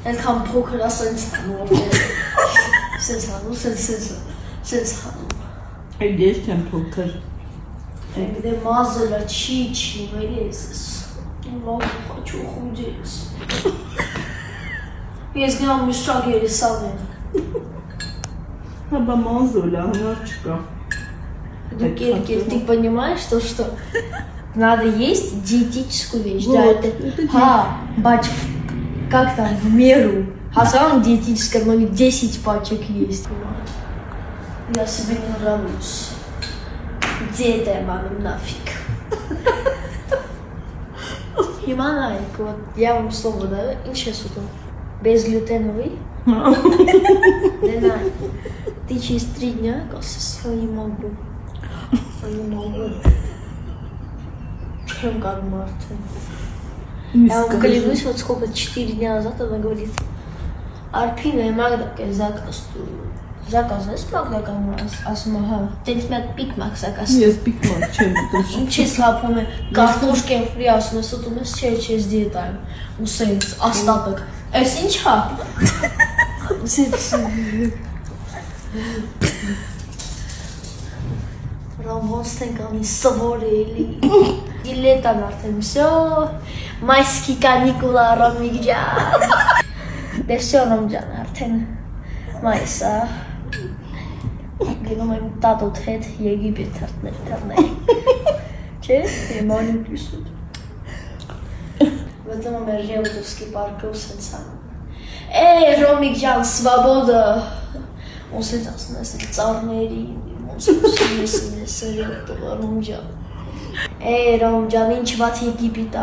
Այնքան փոքր ասենց անում, սենց անում, սենց անում։ Ես չեմ փոքր։ Դե մազելը չի մեր ես, լավ խաչու խուջես։ Ես գնամ միշակ երեսավ եմ։ Հաբա մազոլա, հնար չկա։ Ты понимаешь, что надо есть диетическую вещь, да, бач, как там, в меру, а самом диетическом, но 10 пачек есть. Я себе не нравлюсь. Где это, мама, нафиг? Химанайк, вот, я вам слово даю, и сейчас вот он, безглютеновый. Ты через 3 дня, кажется, не могу. Не могу. Чем как Мартин? Я вам клянусь, вот сколько, 4 дня назад она говорит, Арпина и Магда, заказ есть Магда, асмага? Ты тебя пикмак заказ. Нет, пикмак, чем это? Числа, помню, картошки фри, а с нас у нас через диетаем. Усейс, остаток. Синча? Ромбонстен կանի սվորելի, դիլետան արդեն, всё, майские каникулы, Ромիկ ջան, դե всё, Ռոմ ջան, արդեն մայիսա, գնում եմ տատոտ հետ Եգիպետ թարթներ, չէ, եմանին պյուսուտ, վտում եմ Ռեուտովսկի պարկը ու սենց անում, Ռոմիկ ջան, սվաբոդը, ու սենց ասում ես ծառների, Ռոմ ջան, ինչ վատ Եգիպիտ է։